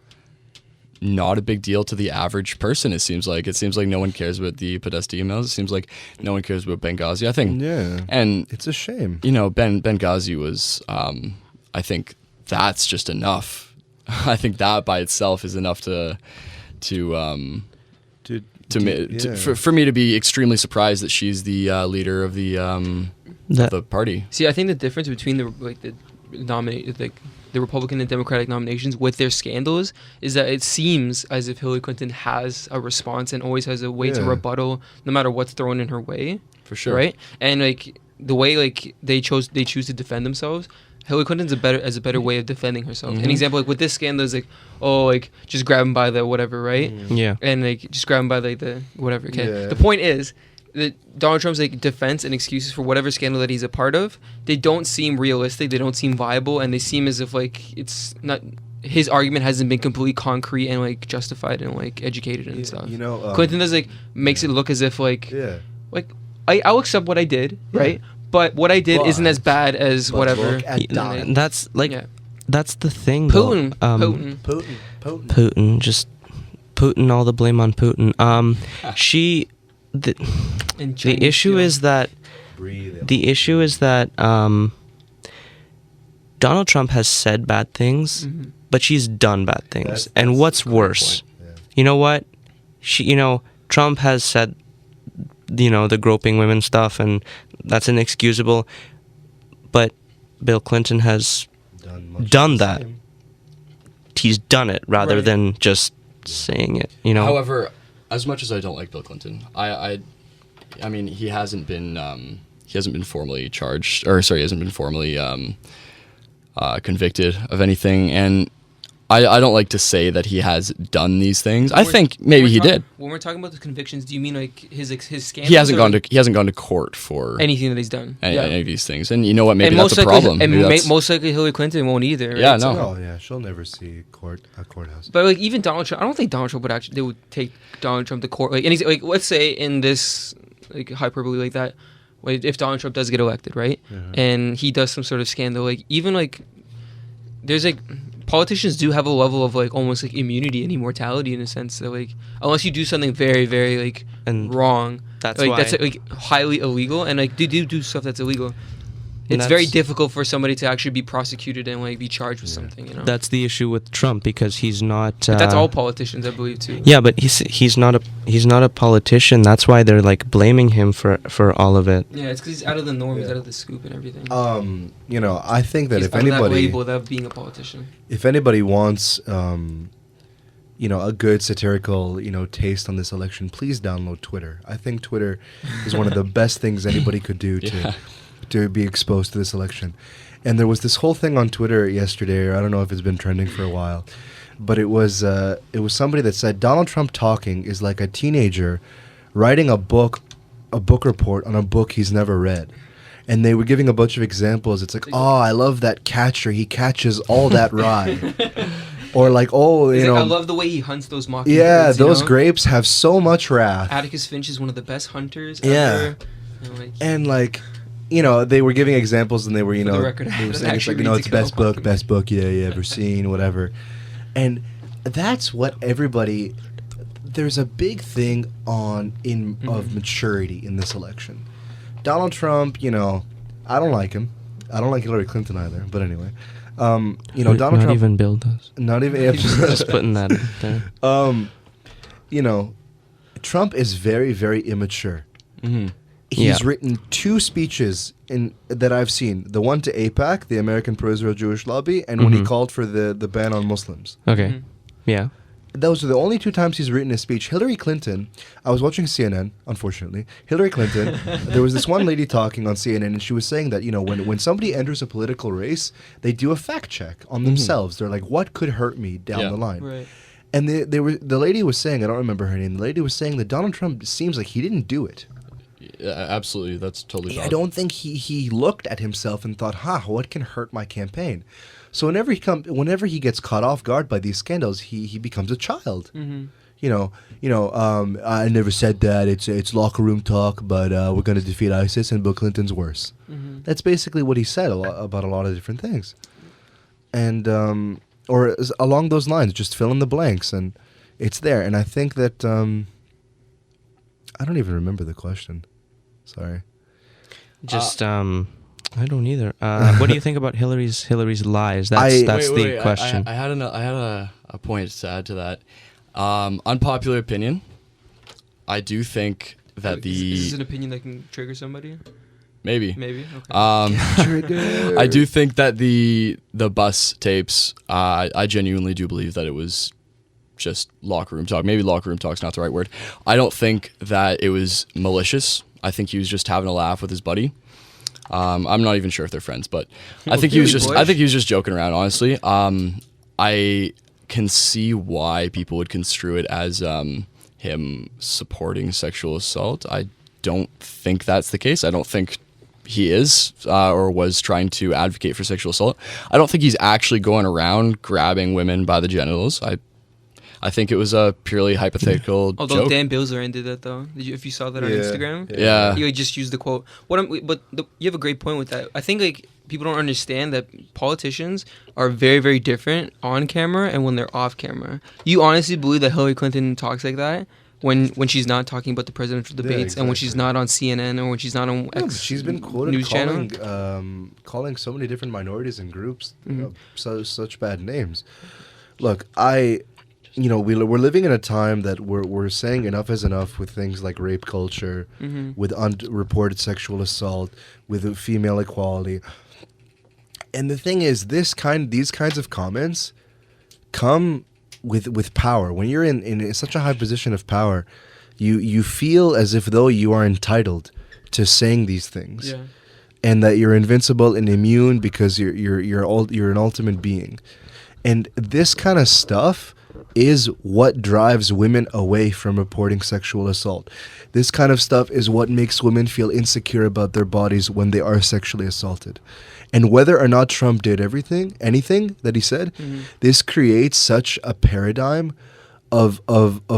D: not a big deal to the average person. It seems like no one cares about the Podesta emails. It seems like no one cares about Benghazi. I think,
B: Yeah.
D: and
B: It's a shame.
D: Benghazi was. I think that's just enough. I think that by itself is enough for me to be extremely surprised that she's the leader of the party.
C: See, I think the difference between the Republican and Democratic nominations with their scandals is that it seems as if Hillary Clinton has a response and always has a way to
B: Yeah.
C: rebuttal no matter what's thrown in her way.
D: For sure.
C: Right? And like the way like they choose to defend themselves, Hillary Clinton's a better way of defending herself. An example like with this scandal is like, oh, like just grab him by the whatever, right?
A: Yeah.
C: And like just grab him by like the whatever. Okay.
B: Yeah.
C: The point is that Donald Trump's like defense and excuses for whatever scandal that he's a part of, they don't seem realistic, they don't seem viable, and they seem as if like it's not, his argument hasn't been completely concrete and like justified and like educated and stuff. Clinton does like makes it look as if like
B: Yeah.
C: like I'll accept what I did, right? But what I did isn't as bad as
B: But
C: whatever.
B: look at Donald.
A: That's like
C: Yeah.
A: that's the thing.
C: Putin,
A: though.
C: Putin.
A: Putin, just Putin. All the blame on Putin.
C: And
A: The
C: Chinese
A: issue
C: fuel.
A: is that
B: Breathe.
A: the issue is that Donald Trump has said bad things, but she's done bad things. And what's worse? You know what? Trump has said, the groping women stuff, and that's inexcusable. But Bill Clinton has done that. He's done it rather
C: Right.
A: than just saying it.
D: However, as much as I don't like Bill Clinton, I mean, he hasn't been formally charged, or sorry, he hasn't been formally convicted of anything, and I don't like to say that he has done these things. I think maybe he did.
C: When we're talking about the convictions, do you mean like his scandals?
D: He hasn't
C: or
D: gone to court for
C: anything that he's done.
D: any of these things, and you know what? Maybe
C: And
D: that's a problem.
C: And
D: Maybe that's-
C: most likely Hillary Clinton won't either. Right?
D: Yeah,
C: So-
D: no.
B: Oh yeah, she'll never see a courthouse.
C: But like even Donald Trump, I don't think Donald Trump they would take Donald Trump to court. Like, like let's say in this like hyperbole like that, if Donald Trump does get elected, right, and he does some sort of scandal, like even like there's like politicians do have a level of like almost like immunity and immortality in a sense that like unless you do something very very like
A: And
C: wrong,
A: that's
C: like
A: why-
C: that's like highly illegal, and like they do stuff that's illegal.
A: And
C: It's very
A: that's-
C: difficult for somebody to actually be prosecuted and like be charged with something.
A: That's the issue with Trump because he's not.
C: But that's all politicians, I believe, too.
A: Yeah, but he's not a politician. That's why they're like blaming him for all of it.
C: Yeah, it's because he's out of the norm, he's out of the scoop and everything.
B: I think that
C: He's
B: if
C: out of that
B: anybody,
C: label of being a politician.
B: if anybody wants, a good satirical, taste on this election, please download Twitter. I think Twitter is one of the best things anybody could do to be exposed to this election. And there was this whole thing on Twitter yesterday, or I don't know if it's been trending for a while, but it was somebody that said Donald Trump talking is like a teenager writing a book report on a book he's never read. And they were giving a bunch of examples. It's like, oh, I love that catcher. He catches all that rye. Or like, oh,
C: He's
B: you
C: like,
B: know.
C: I love the way he hunts those mockingbirds.
B: Yeah,
C: you
B: those
C: know?
B: grapes have so much wrath.
C: Atticus Finch is one of the best hunters
B: Yeah.
C: ever.
B: And like, you know, they were giving examples and they were, you
C: For the
B: know,
C: record, I
B: they were
C: haven't
B: saying it's like,
C: actually
B: you know,
C: read
B: it's
C: the
B: best book you ever seen, whatever. And that's what everybody, there's a big thing of maturity in this election. Donald Trump, you know, I don't like him. I don't like Hillary Clinton either. But anyway, you know, Donald
A: not
B: Trump.
A: even Bill does.
B: Not even.
A: Just putting that out there.
B: You know, Trump is very, very immature.
D: Mm-hmm.
B: He's
A: Yeah.
B: written 2 speeches that I've seen. The one to AIPAC, the American Pro-Israel Jewish Lobby, and when he
A: Mhm.
B: called for the ban on Muslims.
A: Okay.
C: Mhm.
A: Yeah.
B: Those are the only 2 times he's written a speech. Hillary Clinton, I was watching CNN, unfortunately. Hillary Clinton, there was this one lady talking on CNN, and she was saying that, you know, when somebody enters a political race, they do a fact check on themselves. They're like, what could hurt me down
D: Yeah.
B: the line?
C: Right.
B: And the lady was saying, I don't remember her name, the lady was saying that Donald Trump seems like he didn't do it.
D: Yeah, absolutely, that's totally
B: I
D: valid.
B: don't think he looked at himself and thought, what can hurt my campaign? So whenever he gets caught off guard by these scandals, he becomes a child.
C: Mm-hmm.
B: I never said that. It's locker room talk, but we're going to defeat ISIS, and Bill Clinton's worse.
C: Mm-hmm.
B: That's basically what he said about a lot of different things, and along those lines, just fill in the blanks, and it's there. And I think that I don't even remember the question. Sorry.
A: Just I don't either. What do you think about Hillary's lies? That's the question.
D: I had a point to add to that. Unpopular opinion. I do think that
C: Is this an opinion that can trigger somebody?
D: maybe.
C: Maybe. Okay.
D: I do think that the bus tapes. I genuinely do believe that it was just locker room talk. Maybe locker room talk's not the right word. I don't think that it was malicious. I think he was just having a laugh with his buddy. I'm not even sure if they're friends, but I think he was just joking around. Honestly, I can see why people would construe it as him supporting sexual assault. I don't think that's the case. I don't think he is or was trying to advocate for sexual assault. I don't think he's actually going around grabbing women by the genitals. I think it was a purely hypothetical
C: Although
D: joke.
C: Dan Bilzerian did that though. If you saw that on
B: Yeah.
C: Instagram,
D: Yeah.
C: he would just use the quote. You have a great point with that. I think like people don't understand that politicians are very, very different on camera and when they're off camera. You honestly believe that Hillary Clinton talks like that when she's not talking about the presidential debates and when she's
B: exactly.
C: not on CNN or when she's not on
B: Yeah, but
C: X
B: she's been quoted
C: news channel.
B: calling so many different minorities and groups
C: Mhm.
B: such bad names. Look, we're living in a time that we're saying enough is enough with things like rape culture, with unreported sexual assault, with female equality. And the thing is, these kinds of comments come with power. When you're in such a high position of power, you feel as if though you are entitled to saying these things,
C: Yeah.
B: and that you're invincible and immune because you're an ultimate being. And this kind of stuff is what drives women away from reporting sexual assault. This kind of stuff is what makes women feel insecure about their bodies when they are sexually assaulted. And whether or not Trump did anything that he said, this creates such a paradigm of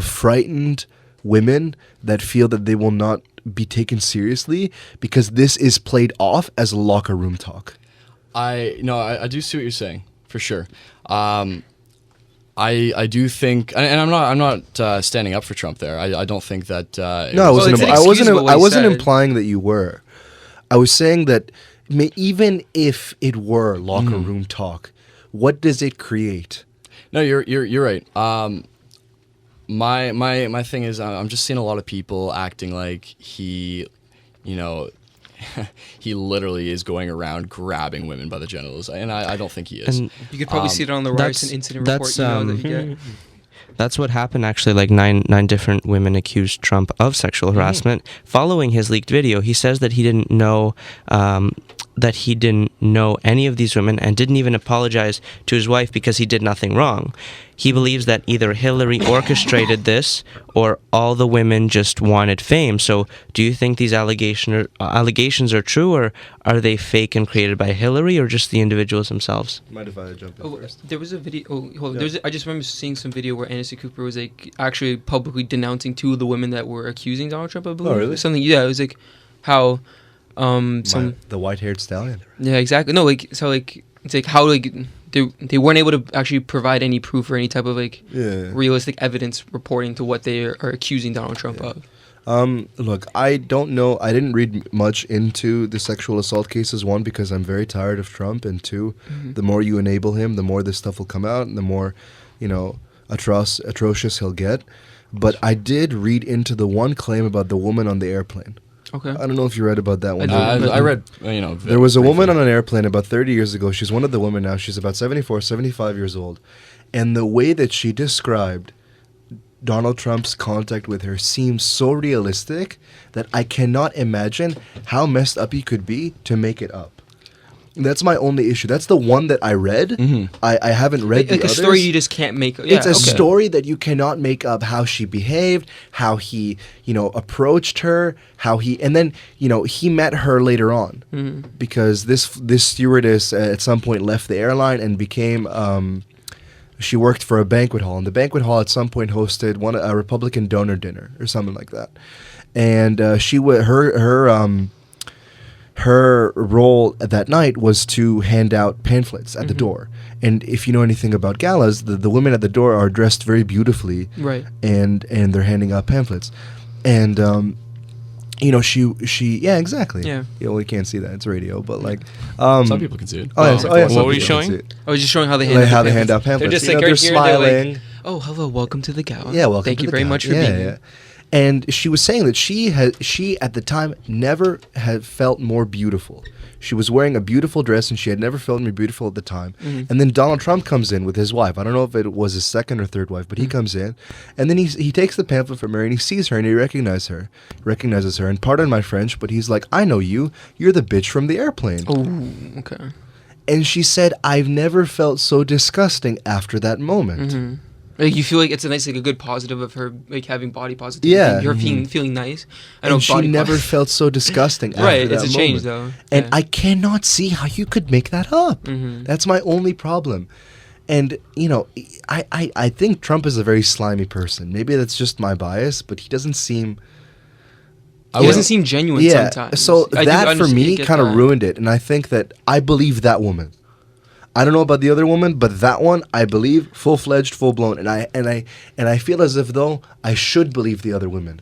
B: frightened women that feel that they will not be taken seriously because this is played off as locker room talk.
D: I do see what you're saying for sure. I do think, and I'm not standing up for Trump there. I don't think that.
B: No,
C: it's
B: I wasn't.
C: inexcusable what
B: I
C: he
B: wasn't
C: said.
B: implying that you were. I was saying that even if it were locker room talk, what does it create?
D: No, you're right. My thing is, I'm just seeing a lot of people acting like he literally is going around grabbing women by the genitals, and I don't think he is.
A: And
C: You could probably see it on the riots and incident report email that you get.
A: that's what happened actually. Like nine different women accused Trump of sexual harassment following his leaked video. He says that he didn't know that he didn't know any of these women and didn't even apologize to his wife because he did nothing wrong. He believes that either Hillary orchestrated this or all the women just wanted fame. So do you think these allegations are true, or are they fake and created by Hillary or just the individuals themselves?
B: Mind if I jump in first?
C: There was a video. Oh, hold on. I just remember seeing some video where Anderson Cooper was like actually publicly denouncing two of the women that were accusing Donald Trump. I believe.
B: Oh, really?
C: Something. Yeah, it was like how
B: The white-haired stallion.
C: Yeah, exactly. No, like so like it's like how like they weren't able to actually provide any proof or any type of like realistic evidence reporting to what they are accusing Donald Trump of.
B: Look, I don't know. I didn't read much into the sexual assault cases. One, because I'm very tired of Trump, and two, the more you enable him, the more this stuff will come out, and the more, atrocious he'll get. But I did read into the one claim about the woman on the airplane.
C: Okay.
B: I don't know if you read about that one.
D: I read,
B: there was a woman on an airplane about 30 years ago. She's one of the women now. She's about 74, 75 years old. And the way that she described Donald Trump's contact with her seems so realistic that I cannot imagine how messed up he could be to make it up. That's my only issue. That's the one that I read. Mm-hmm. I haven't read
C: like
B: the
C: a
B: others.
C: story you just can't make up. Yeah,
B: it's a story that you cannot make up. How she behaved, how he, approached her, how he, and then, he met her later on because this stewardess at some point left the airline and became. She worked for a banquet hall, and the banquet hall at some point hosted a Republican donor dinner or something like that, and her role that night was to hand out pamphlets at the door. And if you know anything about galas, the women at the door are dressed very beautifully,
C: right?
B: And they're handing out pamphlets, and she exactly.
C: Yeah.
B: We can't see that, it's radio, but like
D: some people can see it.
A: What were you showing?
C: I was just showing how they
B: hand out pamphlets.
C: They're just
B: they're
C: right
B: smiling.
C: They're like, oh, hello, welcome to the gala.
B: Yeah, welcome.
C: Thank
B: to
C: you
B: the
C: very
B: gala.
C: much for being here.
B: And she was saying that she at the time never had felt more beautiful. She was wearing a beautiful dress, and she had never felt more beautiful at the time. Mm-hmm. And then Donald Trump comes in with his wife. I don't know if it was his second or third wife, but he comes in, and then he takes the pamphlet from her, and he sees her, and he recognizes her. And pardon my French, but he's like, "I know you. You're the bitch from the airplane."
C: Oh, okay.
B: And she said, "I've never felt so disgusting after that moment."
C: Mm-hmm. Like you feel like it's a good positive of her like having body positivity.
B: Yeah,
C: her feeling nice.
B: And she never felt so disgusting after
C: right,
B: that
C: it's a
B: moment.
C: change though.
B: And I cannot see how you could make that up. Mm-hmm. That's my only problem. And I think Trump is a very slimy person. Maybe that's just my bias, but he doesn't seem.
C: He doesn't seem genuine sometimes.
B: So that for me kind of ruined it, and I think that I believe that woman. I don't know about the other woman, but that one I believe full-fledged, full-blown, and I feel as if though I should believe the other women.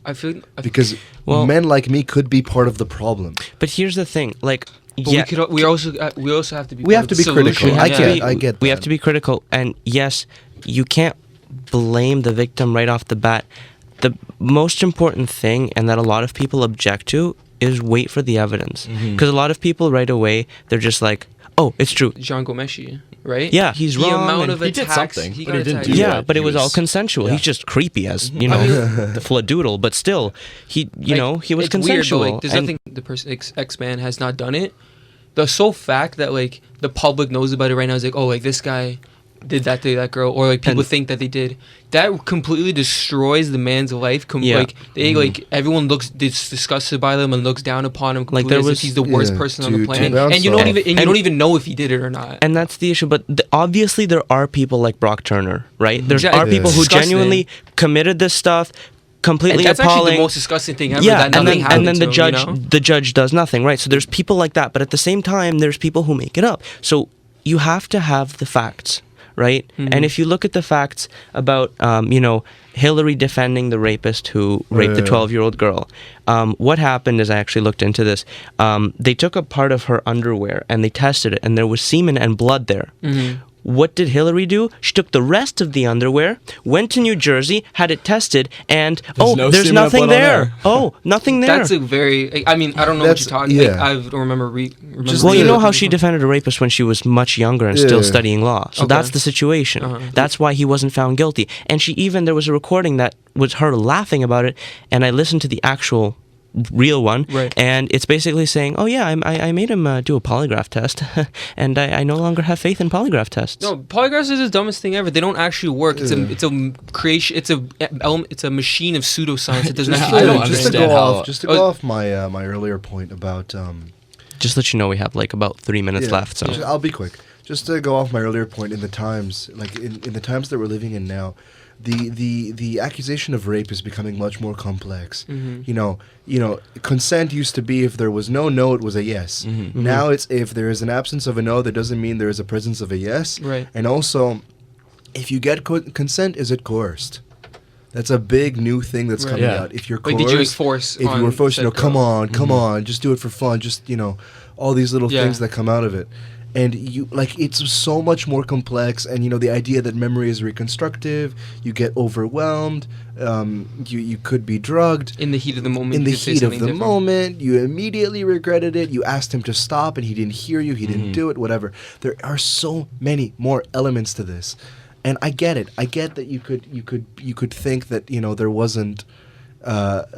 B: Because men like me could be part of the problem.
A: But here's the thing, like.
C: But we also have to be.
B: We have to be critical. I get that.
A: We have to be critical, and yes, you can't blame the victim right off the bat. The most important thing, and that a lot of people object to, is wait for the evidence. Because a lot of people right away, they're just like, oh, it's true.
C: Jean Gomeshi, right?
A: Yeah, he's wrong.
C: The amount of
D: he did
C: attacks,
D: something,
C: he
D: but he didn't do
A: yeah,
D: it.
A: but it was all consensual. He's just creepy as, the fladoodle, but still, he was consensual.
C: Weird, there's nothing the person X-Man has not done it. The sole fact that like the public knows about it right now is like, oh, like this guy did that to that girl, or like people think that they did. That completely destroys the man's life. Like like everyone looks disgusted by them and looks down upon him. Like as if he's the worst person on the planet, and you don't even know if he did it or not.
A: And that's the issue. But obviously, there are people like Brock Turner, right? There are people who genuinely committed this stuff. Completely
C: that's
A: appalling.
C: Actually the most disgusting thing ever.
A: Yeah,
C: that
A: and then the judge does nothing, right? So there's people like that, but at the same time, there's people who make it up. So you have to have the facts, right? Mm-hmm. And if you look at the facts about, Hillary defending the rapist who raped the 12-year-old girl, what happened is I actually looked into this. They took a part of her underwear and they tested it, and there was semen and blood there. Mm-hmm. What did Hillary do? She took the rest of the underwear, went to New Jersey, had it tested, and there's nothing there. Oh, nothing there.
C: That's a very. I mean, I don't know what you're talking.
B: Yeah.
C: I don't remember.
A: Well, you know how she defended a rapist when she was much younger and still studying law. So that's the situation. That's why he wasn't found guilty. And there was a recording that was her laughing about it, and I listened to the actual real one,
C: Right.
A: and it's basically saying, "Oh yeah, I made him do a polygraph test, and I no longer have faith in polygraph tests."
C: No, polygraphs is the dumbest thing ever. They don't actually work. It's a creation. It's a machine of pseudoscience. It doesn't actually.
D: I don't
B: just to
D: understand
B: go
D: how-
B: off, just to go off my my earlier point about
A: Just let you know we have like about 3 minutes left. So
B: I'll be quick. Just to go off my earlier point, in the times, like in the times that we're living in now, the accusation of rape is becoming much more complex. You know, consent used to be if there was no, it was a yes. Now it's if there is an absence of a no, that doesn't mean there is a presence of a yes.
C: Right.
B: And also, if you get consent, is it coerced? That's a big new thing that's coming
D: Yeah.
B: out. If you're
C: Like,
B: coerced,
C: did you force
B: if you
C: on
B: were forced,
C: said
B: come
C: girl?
B: on, come on, just do it for fun, just all these little
C: Yeah.
B: things that come out of it. And you like it's so much more complex, and the idea that memory is reconstructive, you get overwhelmed, you could be drugged
C: In the heat of the moment.
B: in the
C: you could say
B: heat of
C: something
B: the
C: different.
B: moment. You immediately regretted it. You asked him to stop, and he didn't hear you. He didn't do it. Whatever. There are so many more elements to this, and I get it. I get that you could think that there wasn't.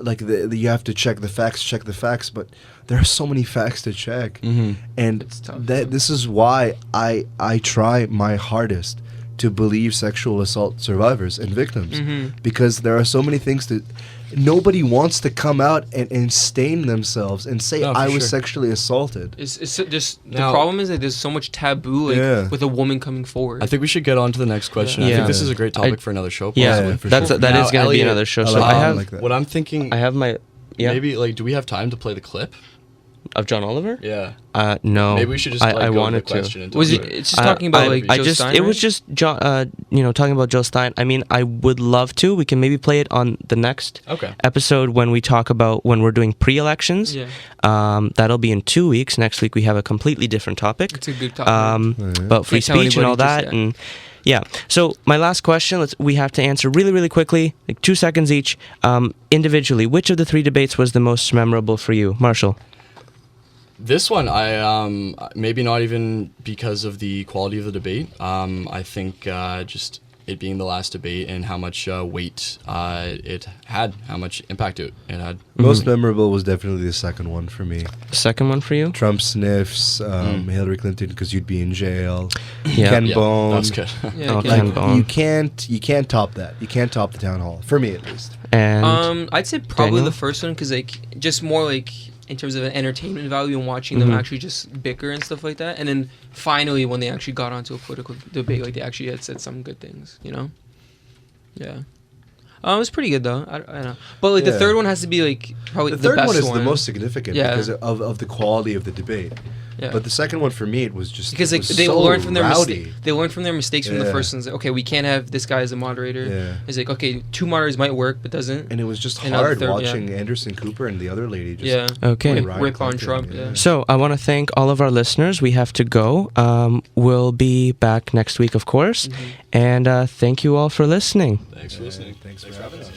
B: Like you have to check the facts, but there are so many facts to check, and
C: It's tough.
B: this is why I try my hardest to believe sexual assault survivors and victims, because there are so many things that nobody wants to come out and stain themselves and say
D: No, for
B: I was
D: sure.
B: sexually assaulted.
C: It's just the
D: Now-
C: problem is that there's so much taboo
B: Yeah.
C: with a woman coming forward.
D: I think we should get on to the next question. I
A: Yeah.
D: think this is a great topic
A: I-
D: for another show.
A: yeah,
D: possibly.
B: for
A: that's
B: sure.
A: that
D: Now,
A: is going to be
D: Elliot,
A: another show.
B: I
A: So
B: like
A: I
B: that.
A: have
B: like that.
D: What I'm thinking,
A: I have my
D: maybe do we have time to play the clip?
A: of John Oliver.
D: Yeah.
A: No,
D: Maybe we should just
A: I
D: go to the
A: wanted to.
D: question and
C: was
D: talk
C: it?
D: about
C: It's just talking about like
A: I
C: Joe
A: just
C: Stein,
A: it was
C: right?
A: just talking about Joe Stein. I mean, I would love to. We can maybe play it on the next
D: Okay.
A: episode when we talk about when we're doing pre-elections.
C: Yeah.
A: That'll be in 2 weeks. Next week we have a completely different topic.
C: It's a good topic.
A: About free
C: Can't tell
A: speech and all
C: anybody
A: that,
C: just
A: and yeah. So my last question, we have to answer really, really quickly, like 2 seconds each, individually. Which of the 3 debates was the most memorable for you, Marshall?
D: This one, I maybe not even because of the quality of the debate. I think just it being the last debate and how much weight it had, how much impact it had.
B: Most memorable was definitely the second one for me.
A: Second one for you?
B: Trump sniffs, Hillary Clinton because you'd be in jail.
A: Yeah.
B: Ken
D: Yeah,
B: Bone.
D: that was good.
C: Yeah,
A: Oh,
C: Ken
A: Ken
C: Bone.
A: Bone.
B: You can't top that. You can't top the town hall for me at least.
A: And
C: I'd say probably
A: Daniel?
C: the first one because like just more like in terms of an entertainment value and watching them actually just bicker and stuff like that, and then finally when they actually got onto a political debate, like they actually had said some good things, Yeah. It was pretty good though. I don't know, but like the
B: Yeah.
C: third one has to be like probably
B: The
C: the
B: third
C: best
B: one is the most significant
C: Yeah.
B: because of the quality of the debate.
C: Yeah.
B: But the second one for me, it was just
C: Because
B: it
C: like
B: was
C: they
B: so
C: learned from their
B: rowdy.
C: they learned from their mistakes from the
B: Yeah.
C: first ones. Like, okay, we can't have this guy as a moderator.
B: Yeah.
C: It's like okay, 2 moderators might work, but doesn't.
B: And it was just
C: And now the
B: hard
C: third-
B: watching Anderson Cooper and the other lady just
C: Yeah.
A: Okay.
C: Rip on Trump. Yeah.
A: So I want to thank all of our listeners. We have to go. We'll be back next week, of course. And thank you all for listening.
D: Thanks for listening.
B: Thanks for having us.